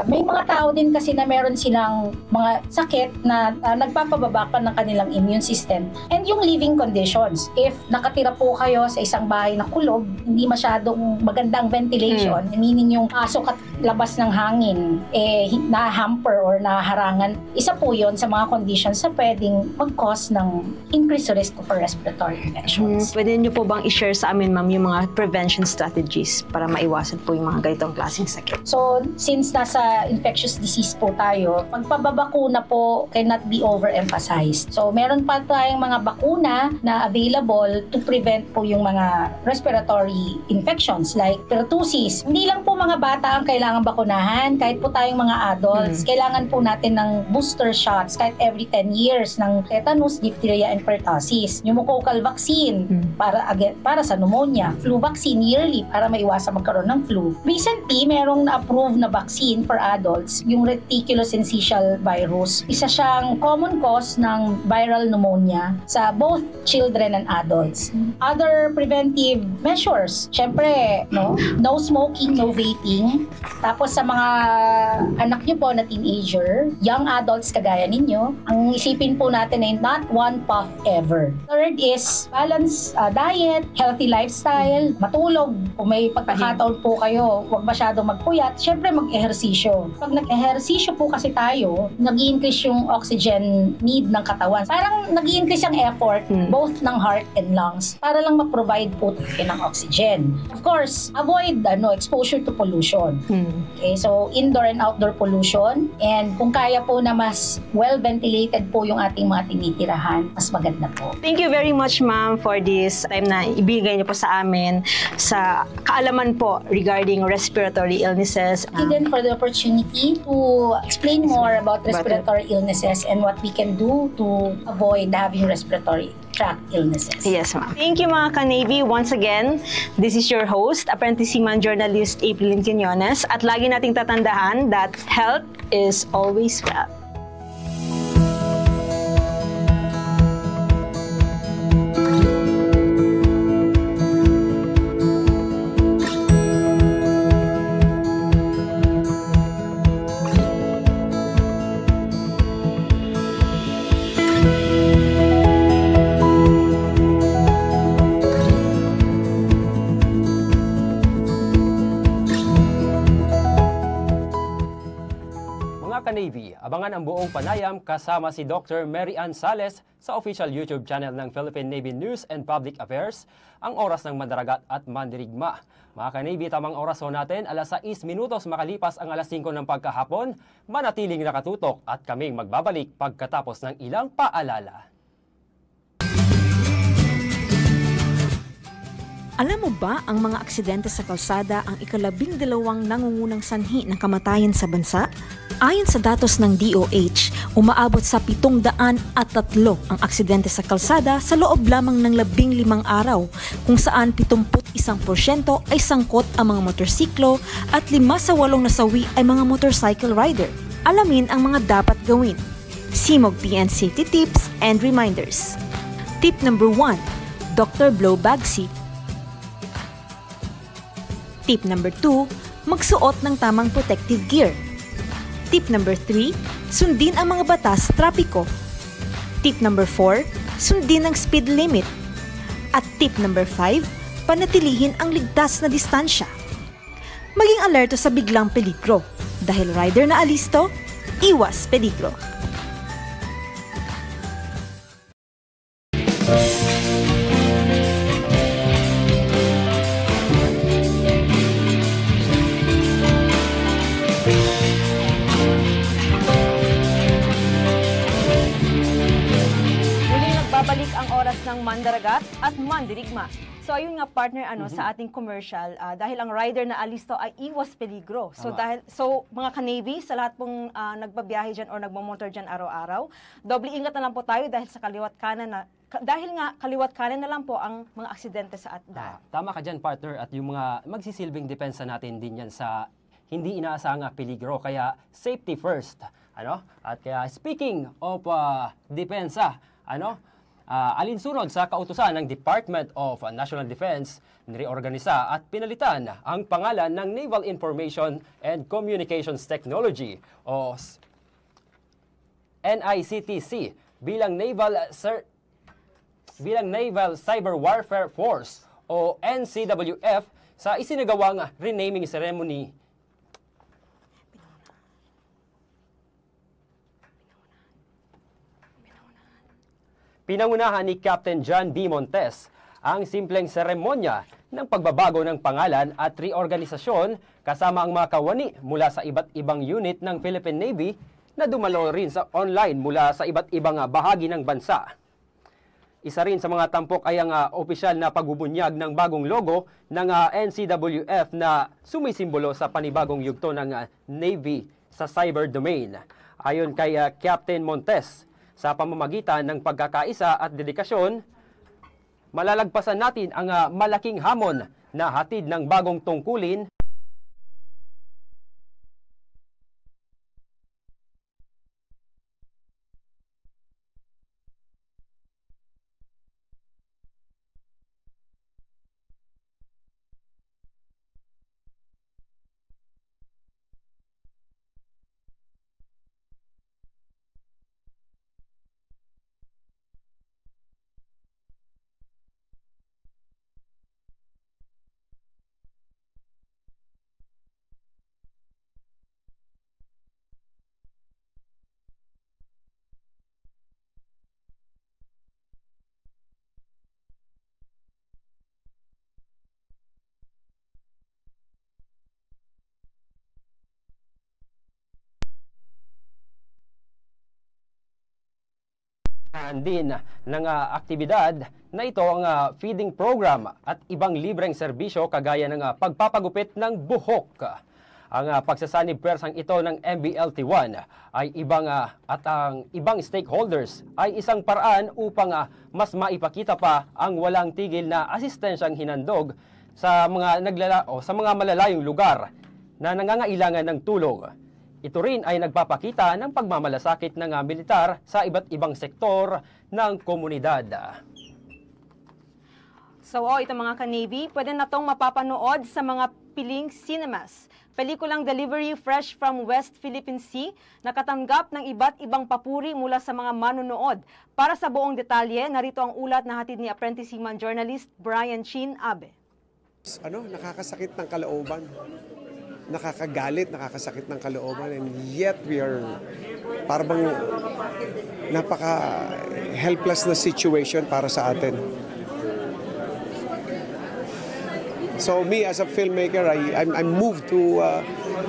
May mga tao din kasi na meron silang mga sakit na na nagpapababa pa ng kanilang immune system. And yung living conditions, if nakatira po kayo sa isang bahay na kulob, hindi masyadong magandang ventilation, meaning yung pasok at labas ng hangin, na-hamper or naharangan, isa po yun sa mga conditions na pwedeng mag-cause ng increased risk for respiratory infections. Pwede niyo po bang i-share sa amin, ma'am, yung mga prevention strategies para maiwasan po yung mga ganitong klaseng sakit? So, since nasa infectious disease po tayo, magpababakuna po cannot be overemphasized. So, meron pa tayong mga bakuna na available to prevent po yung mga respiratory infections like pertussis. Hindi lang po mga bata ang kailangan bakunahan, kahit po tayong mga adults, kailangan po natin ng booster shots kahit every 10 years ng tetanus, diphtheria, and pertussis. Pneumococcal vaccine para sa pneumonia. Flu vaccine yearly para maiwasan magkaroon ng flu. Recently, merong na-approve na vaccine for adults, yung reticulosyncytial virus. Isa siyang common cause ng viral pneumonia sa both children and adults. Other preventive measures, syempre, no smoking, no vaping. Tapos sa mga anak nyo po na teenager, young adults kagaya ninyo, ang isipin po natin ay not one puff ever. Third is balance diet, healthy lifestyle, matulog. Kung may pagkakataon po kayo, huwag masyadong magpuyat, syempre mag-ehersisyo. Pag nag-ehersisyo po kasi tayo, nag-i-increase yung oxygen need ng katawan. Parang nag-i-increase yung effort, both ng heart and lungs, para lang ma-provide po tayo ng oxygen. Of course, avoid exposure to pollution. Okay, so indoor and outdoor pollution, and kung kaya po na mas well-ventilated po yung ating mga tinitirahan, mas maganda po. Thank you very much, ma'am, for this time na ibigay niyo po sa amin sa kaalaman po regarding respiratory illnesses. Again, for the opportunity to explain more about respiratory illnesses and what we can do to avoid having respiratory tract illnesses. Yes, ma'am. Thank you, mga ka-Navy. Once again, this is your host, Apprentice Seaman Journalist April Quinones, at lagi nating tatandaan that health is always wealth. Navy, abangan ang buong panayam kasama si Dr. Mary Ann Sales sa official YouTube channel ng Philippine Navy News and Public Affairs, ang oras ng Mandaragat at Mandirigma. Mga ka-Navy, tamang oras ho natin, alas 6 minutos makalipas ang alas 5 ng pagkahapon, manatiling nakatutok at kaming magbabalik pagkatapos ng ilang paalala. Alam mo ba ang mga aksidente sa kalsada ang ika-12 nangungunang sanhi ng kamatayan sa bansa? Ayon sa datos ng DOH, umaabot sa 703 ang aksidente sa kalsada sa loob lamang ng 15 araw, kung saan 71% ay sangkot ang mga motorsiklo at 5 sa 8 nasawi ay mga motorcycle rider. Alamin ang mga dapat gawin. Simog PN Safety Tips and Reminders. Tip number 1, Dr. Blow Bag Seat. Tip number 2, magsuot ng tamang protective gear. Tip number 3, sundin ang mga batas trapiko. Tip number 4, sundin ang speed limit. At tip number 5, panatilihin ang ligtas na distansya. Maging alerto sa biglang peligro. Dahil rider na alisto, iwas peligro. Babalik ang oras ng Mandaragat at Mandirigma. So ayun nga, partner, sa ating commercial, dahil ang rider na alisto ay iwas peligro. So mga ka-Navy, sa lahat pong nagbabiyahe dyan o nagmamotor dyan araw-araw, doble ingat na lang po tayo dahil sa kaliwat kanan na lang po ang mga aksidente sa daan. Tama ka dyan, partner, at yung mga magsisilbing depensa natin din yan sa hindi inaasahang peligro, kaya safety first. At kaya speaking of depensa, alinsunod sa kautusan ng Department of National Defense, nireorganisa at pinalitan ang pangalan ng Naval Information and Communications Technology o NICTC bilang Naval Cyber Warfare Force o NCWF sa isinagawang renaming ceremony. Pinangunahan ni Captain John B. Montes ang simpleng seremonya ng pagbabago ng pangalan at reorganisasyon kasama ang mga kawani mula sa iba't ibang unit ng Philippine Navy na dumalo rin sa online mula sa iba't ibang bahagi ng bansa. Isa rin sa mga tampok ay ang opisyal na pagbubunyag ng bagong logo ng NCWF na sumisimbolo sa panibagong yugto ng Navy sa cyber domain. Ayon kay Captain Montes, sa pamamagitan ng pagkakaisa at dedikasyon, malalagpasan natin ang malaking hamon na hatid ng bagong tungkulin din ng aktibidad na ito ang feeding program at ibang libreng serbisyo kagaya ng pagpapagupit ng buhok. Ang pagsasanib pwersang ito ng MBLT1 ay ang ibang stakeholders ay isang paraan upang mas maipakita pa ang walang tigil na asistensyang hinandog sa mga malalayong lugar na nangangailangan ng tulong. Ito rin ay nagpapakita ng pagmamalasakit ng militar sa iba't ibang sektor ng komunidad. So, ito mga ka-Navy, pwede na itong mapapanood sa mga piling cinemas. Pelikulang Delivery Fresh from West Philippine Sea, nakatanggap ng iba't ibang papuri mula sa mga manonood. Para sa buong detalye, narito ang ulat na hatid ni Apprentice Seaman Journalist Brian Chin Abe. Nakakasakit ng kalooban. Nakakagalit, nakakasakit ng kalooban, and yet we are parang napaka-helpless na situation para sa atin. So me as a filmmaker, I'm moved to,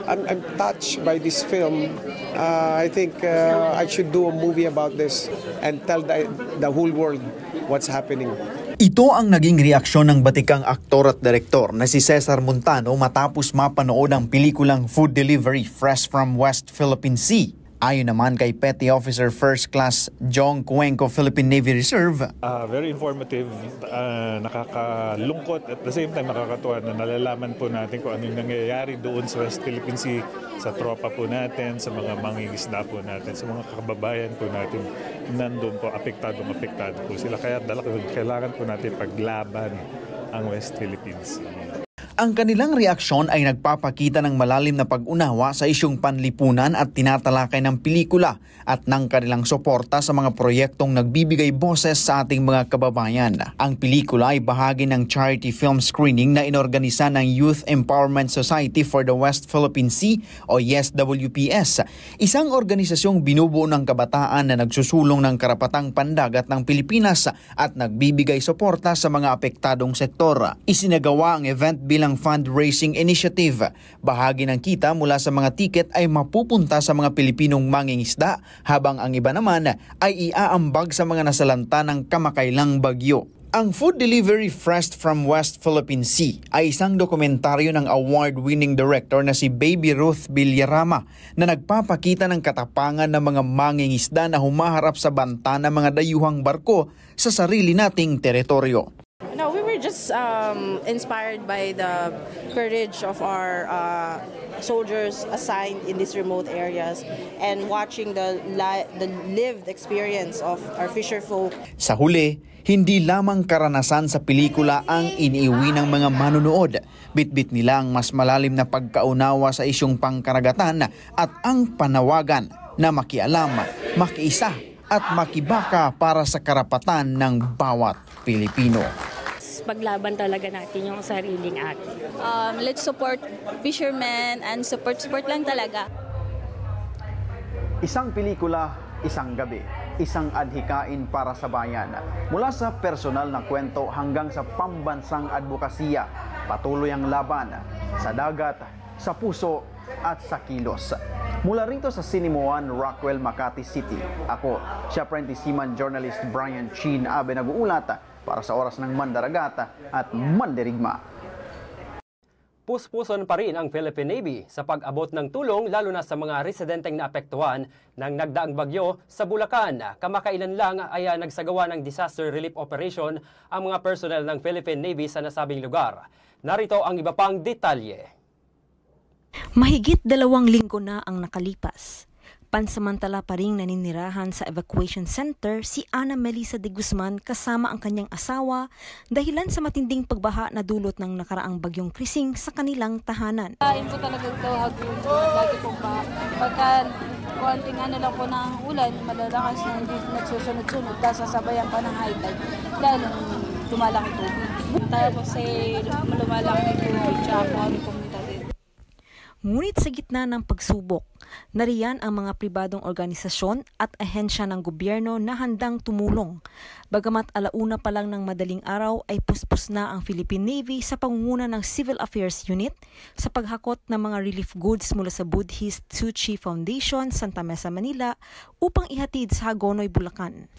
I'm touched by this film. I think I should do a movie about this and tell the whole world what's happening. Ito ang naging reaksyon ng batikang aktor at direktor na si Cesar Montano matapos mapanood ang pelikulang Food Delivery Fresh from West Philippine Sea. Ayon naman kay Petty Officer First Class Jong Cuenco, Philippine Navy Reserve. Very informative, nakakalungkot at the same time nakakatuwa na nalalaman po natin kung anong nangyayari doon sa West Philippine Sea, sa tropa po natin, sa mga mangingisda po natin, sa mga kababayan po natin nandun po, apektado po sila. Kaya kailangan po natin paglaban ang West Philippine Sea. Ang kanilang reaksyon ay nagpapakita ng malalim na pag-unawa sa isyong panlipunan at tinatalakay ng pelikula at ng kanilang suporta sa mga proyektong nagbibigay boses sa ating mga kababayan. Ang pelikula ay bahagi ng charity film screening na inorganisa ng Youth Empowerment Society for the West Philippine Sea o YESWPS, isang organisasyong binubuo ng kabataan na nagsusulong ng karapatang pandagat ng Pilipinas at nagbibigay suporta sa mga apektadong sektor. Isinagawa ang event bilang fundraising initiative. Bahagi ng kita mula sa mga tiket ay mapupunta sa mga Pilipinong mangingisda, habang ang iba naman ay iaambag sa mga nasalanta ng kamakailang bagyo. Ang Food Delivery Fresh from West Philippine Sea ay isang dokumentaryo ng award-winning director na si Baby Ruth Villarama na nagpapakita ng katapangan ng mga mangingisda na humaharap sa banta ng mga dayuhang barko sa sarili nating teritoryo. No, we were just inspired by the courage of our soldiers assigned in these remote areas and watching the lived experience of our fisherfolk. Sa huli, hindi lamang karanasan sa pelikula ang iniiwi ng mga manunood. Bitbit nila ang mas malalim na pagkaunawa sa isyong pangkaragatan at ang panawagan na makialam, makiisa at makibaka para sa karapatan ng bawat Pilipino. Paglaban talaga natin yung sariling atin. Let's support fishermen and support lang talaga. Isang pelikula, isang gabi, isang adhikain para sa bayan. Mula sa personal na kwento hanggang sa pambansang advokasya, patuloy ang laban sa dagat, sa puso at sa kilos. Mula rito sa Sinimuan, Rockwell, Makati City, ako, si Apprentice Seaman Journalist Brian Chin Abe nag-uulat para sa Oras ng Mandaragat at Mandirigma. Puspuson pa rin ang Philippine Navy sa pag-abot ng tulong lalo na sa mga residenteng naapektuhan ng nagdaang bagyo sa Bulacan. Kamakailan lang ay nagsagawa ng disaster relief operation ang mga personnel ng Philippine Navy sa nasabing lugar. Narito ang iba pang detalye. Mahigit 2 linggo na ang nakalipas. Pansamantala pa ring naninirahan sa evacuation center si Ana Melissa de Guzman kasama ang kanyang asawa dahilan sa matinding pagbaha na dulot ng nakaraang bagyong Krising sa kanilang tahanan. Kain po talaga ito lagi pong baha. Pagka konting lang po ng ulan, malalakas na hindi nagsusunod-sunod dahil sasabayan pa ng high tide dahil lumalaki tubig. Tapos lumalaki tubig tsaka po kami pumunta din. Ngunit sa gitna ng pagsubok, nariyan ang mga pribadong organisasyon at ahensya ng gobyerno na handang tumulong. Bagamat alauna pa lang ng madaling araw ay puspos na ang Philippine Navy sa pangunguna ng Civil Affairs Unit sa paghakot ng mga relief goods mula sa Buddhist Tzu Chi Foundation, Santa Mesa, Manila upang ihatid sa Hagonoy, Bulacan.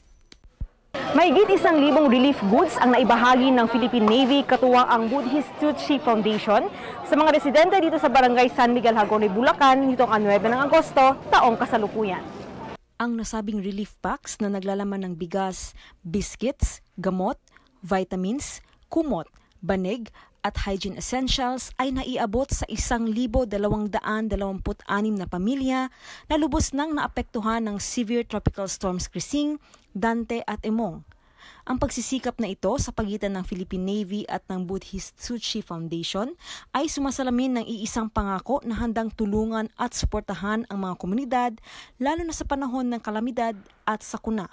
Mahigit 1,000 relief goods ang naibahagi ng Philippine Navy katuwang ang Buddhist Tzu Chi Foundation sa mga residente dito sa Barangay San Miguel, Hagonoy, Bulacan nitong 9 ng Agosto, taong kasalukuyan. Ang nasabing relief packs na naglalaman ng bigas, biscuits, gamot, vitamins, kumot, banig at hygiene essentials ay naiabot sa 1,226 na pamilya na lubos nang naapektuhan ng severe tropical storms Krising, Dante at Emong. Ang pagsisikap na ito sa pagitan ng Philippine Navy at ng Buddhist Tzu Chi Foundation ay sumasalamin ng iisang pangako na handang tulungan at suportahan ang mga komunidad lalo na sa panahon ng kalamidad at sakuna.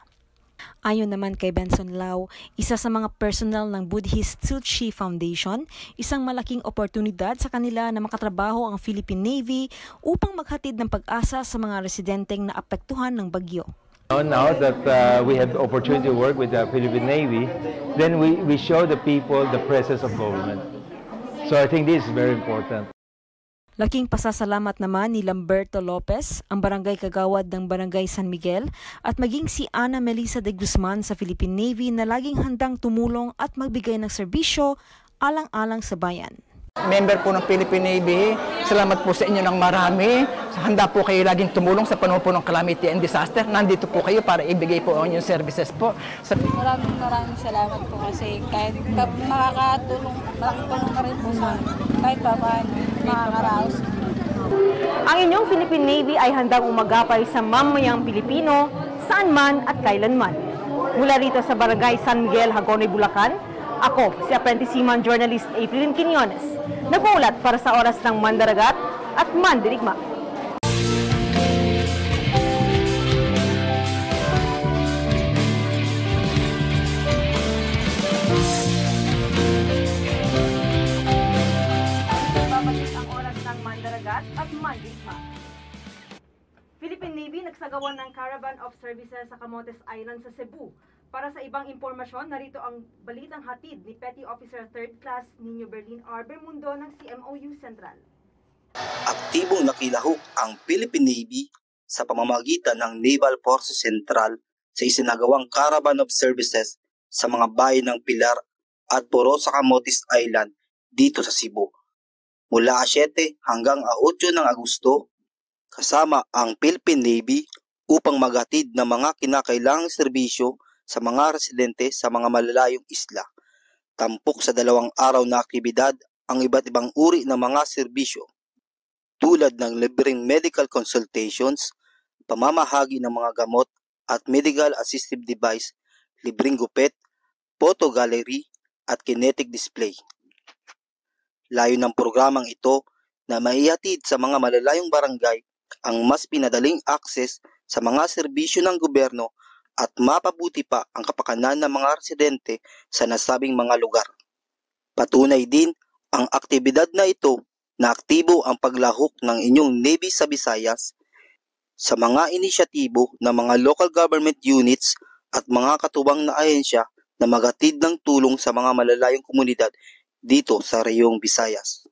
Ayon naman kay Benson Lau, isa sa mga personnel ng Buddhist Tzu Chi Foundation, isang malaking oportunidad sa kanila na makatrabaho ang Philippine Navy upang maghatid ng pag-asa sa mga residenteng naapektuhan ng bagyo. Now that we have the opportunity to work with the Philippine Navy, then we show the people the presence of government. So I think this is very important. Laking pasasalamat naman ni Lamberto Lopez, ang barangay kagawad ng Barangay San Miguel, at maging si Ana Melissa de Guzman sa Philippine Navy na laging handang tumulong at magbigay ng serbisyo alang-alang sa bayan. Member po ng Philippine Navy, salamat po sa inyo ng marami. Handa po kayo laging tumulong sa panahon po ng calamity and disaster. Nandito po kayo para ibigay po ang inyong services po. Maraming salamat po kasi kahit makakatulong, malaking tulong na rin po sa kahit pa paano makakaraos. Ang inyong Philippine Navy ay handang umagapay sa mamayang Pilipino saan man at kailanman. Mula rito sa Barangay San Miguel, Hagonoy, Bulacan, ako si Apprentice Seaman Journalist April Quiñones, nag-uulat para sa Oras ng Mandaragat at Mandirigma. Babalik ang Oras ng Mandaragat at Mandirigma. Philippine Navy nagsagawa ng Caravan of Services sa Camotes Island sa Cebu. Para sa ibang impormasyon, narito ang balitang hatid ni Petty Officer 3rd Class Nino Berlin R. Bermundo ng CMOU Central. Aktibong nakilahok ang Philippine Navy sa pamamagitan ng Naval Forces Central sa isinagawang Caravan of Services sa mga bayan ng Pilar at Puro sa Camotes Island dito sa Cebu. Mula 7 hanggang 8 ng Agosto, kasama ang Philippine Navy upang maghatid ng mga kinakailangang serbisyo sa mga residente sa mga malalayong isla. Tampok sa 2 araw na aktibidad ang iba't ibang uri ng mga serbisyo tulad ng libreng medical consultations, pamamahagi ng mga gamot at medical assistive device, libreng gupit, photo gallery at kinetic display. Layo ng programang ito na maihatid sa mga malalayong barangay ang mas pinadaling akses sa mga serbisyo ng gobyerno at mapabuti pa ang kapakanan ng mga residente sa nasabing mga lugar. Patunay din ang aktibidad na ito na aktibo ang paglahok ng inyong Navy sa Visayas sa mga inisyatibo ng mga local government units at mga katubang na ahensya na magatid ng tulong sa mga malalayong komunidad dito sa reyong Visayas.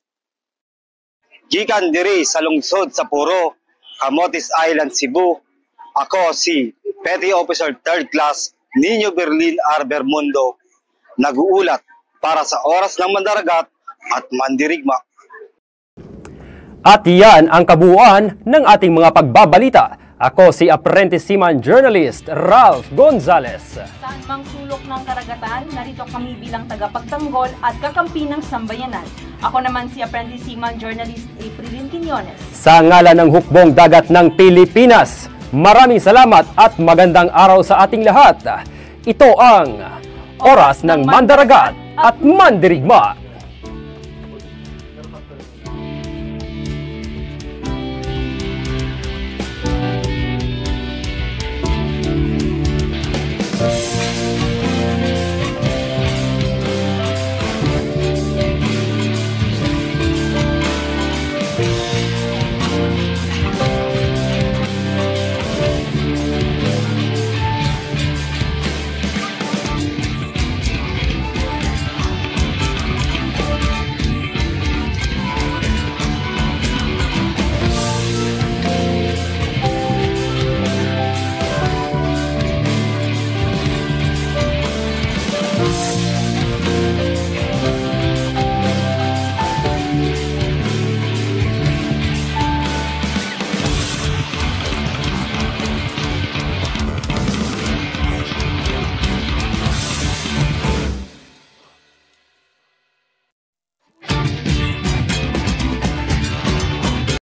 Gikan diri sa lungsod sa Puro, Camotes Island, Cebu, ako si Petty Officer 3rd Class Nino Berlin R. Bermundo, nag-uulat para sa Oras ng Mandaragat at Mandirigma. At yan ang kabuuan ng ating mga pagbabalita. Ako si Apprentice Seaman Journalist Ralph Gonzalez. Saan mang sulok ng karagatan, narito kami bilang tagapagtanggol at kakampi ng sambayanan. Ako naman si Apprentice Seaman Journalist Aprilin Quiñones. Sa ngalan ng Hukbong Dagat ng Pilipinas, maraming salamat at magandang araw sa ating lahat. Ito ang Oras ng Mandaragat at Mandirigma.